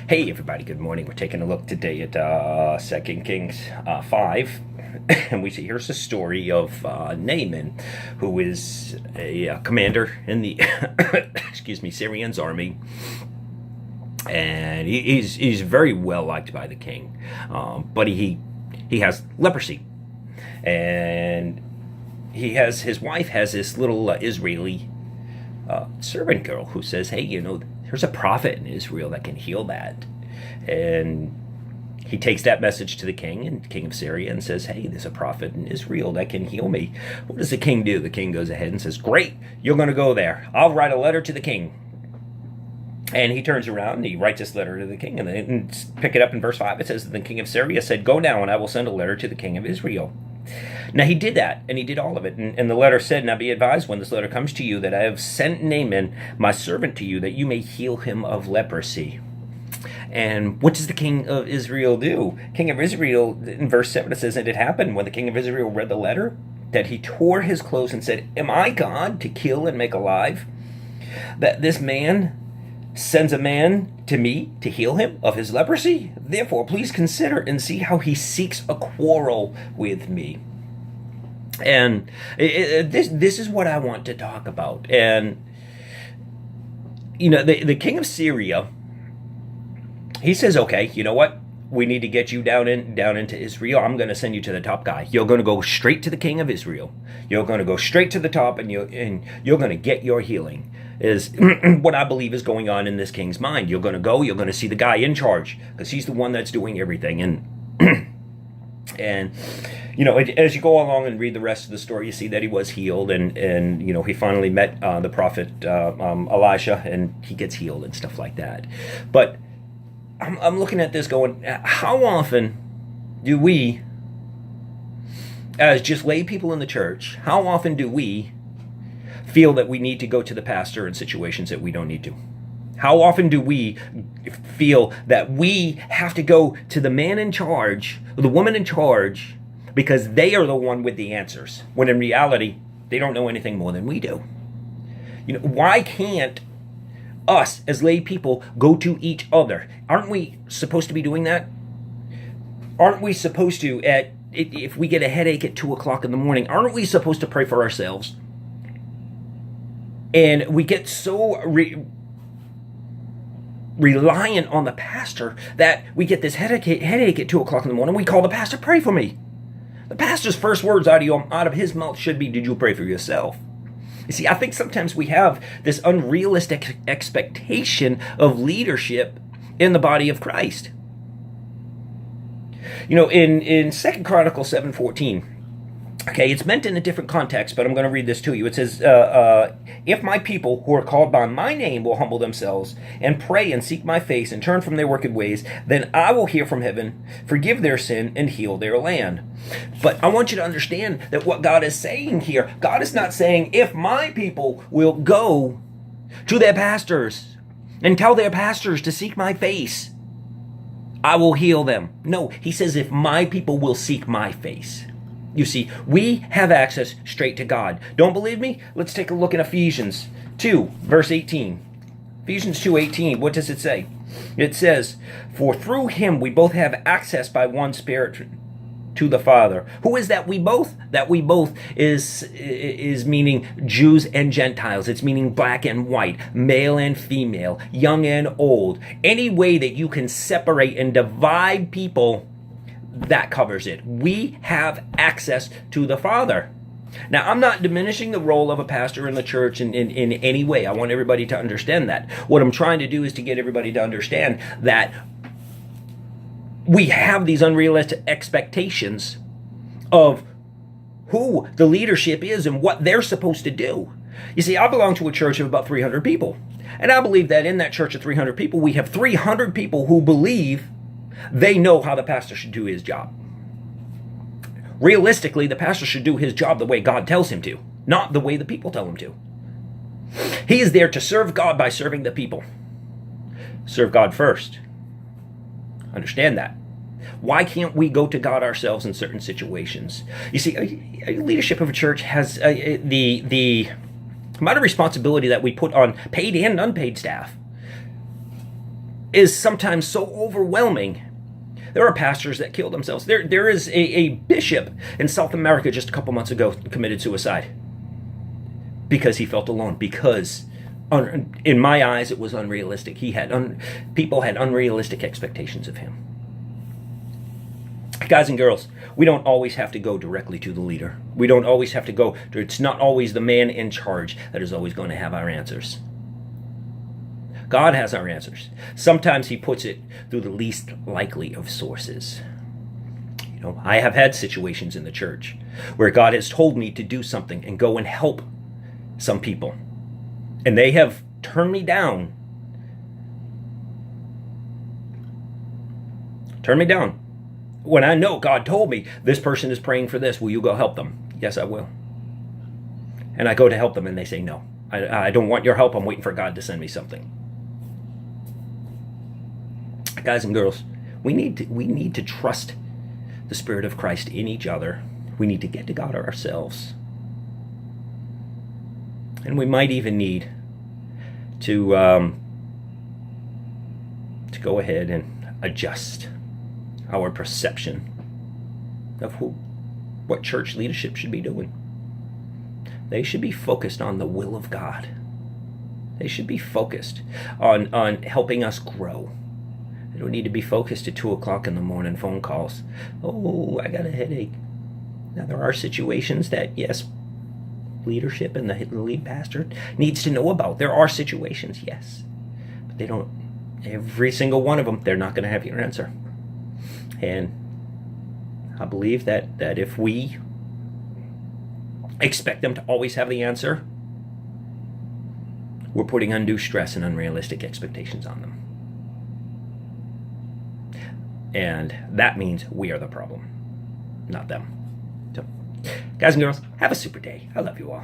Hey everybody, good morning. We're taking a look today at 2 Kings 5. And we see here's the story of Naaman, who is a commander in the excuse me, Syrian's army. And he's very well liked by the king. But he has leprosy. And his wife has this little Israeli servant girl who says, hey, there's a prophet in Israel that can heal that. And he takes that message to the king, and king of Syria, and says, hey, there's a prophet in Israel that can heal me. What does the king do? The king goes ahead and says, great, you're going to go there. I'll write a letter to the king. And he turns around and he writes this letter to the king. And then pick it up in verse 5. It says, the king of Syria said, go now, and I will send a letter to the king of Israel. Now he did that, and he did all of it. And the letter said, now be advised when this letter comes to you that I have sent Naaman, my servant, to you, that you may heal him of leprosy. And what does the king of Israel do? King of Israel, in verse 7, it says, and it happened when the king of Israel read the letter that he tore his clothes and said, am I God to kill and make alive? That this man sends a man to me to heal him of his leprosy? Therefore, please consider and see how he seeks a quarrel with me. And this is what I want to talk about. And, the king of Syria, he says, okay, you know what? We need to get you down into Israel. I'm going to send you to the top guy. You're going to go straight to the king of Israel. You're going to go straight to the top, and you're going to get your healing. Is what I believe is going on in this king's mind. You're going to see the guy in charge, because he's the one that's doing everything. And as you go along and read the rest of the story, you see that he was healed, and he finally met the prophet Elisha, and he gets healed and stuff like that. But I'm looking at this going, how often do we, as just lay people in the church, how often do we feel that we need to go to the pastor in situations that we don't need to? How often do we feel that we have to go to the man in charge, or the woman in charge, because they are the one with the answers, when in reality, they don't know anything more than we do? Why can't us as lay people go to each other? Aren't we supposed to be doing that? Aren't we supposed to, if we get a headache at 2 o'clock in the morning, aren't we supposed to pray for ourselves? And we get so reliant on the pastor that we get this headache at 2 o'clock in the morning. We call the pastor, pray for me. The pastor's first words out of his mouth should be, did you pray for yourself? You see, I think sometimes we have this unrealistic expectation of leadership in the body of Christ. In 2 Chronicles 7:14, okay, it's meant in a different context, but I'm going to read this to you. It says, if my people who are called by my name will humble themselves and pray and seek my face and turn from their wicked ways, then I will hear from heaven, forgive their sin, and heal their land. But I want you to understand that what God is saying here, God is not saying, if my people will go to their pastors and tell their pastors to seek my face, I will heal them. No, he says, if my people will seek my face. You see, we have access straight to God. Don't believe me? Let's take a look in Ephesians 2, verse 18. Ephesians 2:18, what does it say? It says, for through him we both have access by one Spirit to the Father. Who is that we both? That we both is meaning Jews and Gentiles. It's meaning black and white, male and female, young and old. Any way that you can separate and divide people, that covers it. We have access to the Father. Now, I'm not diminishing the role of a pastor in the church in any way. I want everybody to understand that. What I'm trying to do is to get everybody to understand that we have these unrealistic expectations of who the leadership is and what they're supposed to do. You see, I belong to a church of about 300 people. And I believe that in that church of 300 people, we have 300 people who believe they know how the pastor should do his job. Realistically, the pastor should do his job the way God tells him to, not the way the people tell him to. He is there to serve God by serving the people. Serve God first. Understand that. Why can't we go to God ourselves in certain situations? You see, leadership of a church has the amount of responsibility that we put on paid and unpaid staff. is sometimes so overwhelming. There are pastors that kill themselves. There is a bishop in South America just a couple months ago committed suicide because he felt alone, because in my eyes it was unrealistic. People had unrealistic expectations of him. Guys and girls, we don't always have to go directly to the leader. We don't always have to go. It's not always the man in charge that is always going to have our answers. God has our answers. Sometimes he puts it through the least likely of sources. You know, I have had situations in the church where God has told me to do something and go and help some people, and they have turned me down. When I know God told me, this person is praying for this, will you go help them? Yes, I will. And I go to help them and they say, no, I don't want your help. I'm waiting for God to send me something. Guys and girls, we need to trust the Spirit of Christ in each other. We need to get to God ourselves. And we might even need to go ahead and adjust our perception of what church leadership should be doing. They should be focused on the will of God. They should be focused on helping us grow. They don't need to be focused at 2 o'clock in the morning phone calls. Oh, I got a headache. Now, there are situations that, yes, leadership and the lead pastor needs to know about. There are situations, yes. But they don't, every single one of them, they're not going to have your answer. And I believe that if we expect them to always have the answer, we're putting undue stress and unrealistic expectations on them. And that means we are the problem, not them. So, guys and girls, have a super day. I love you all.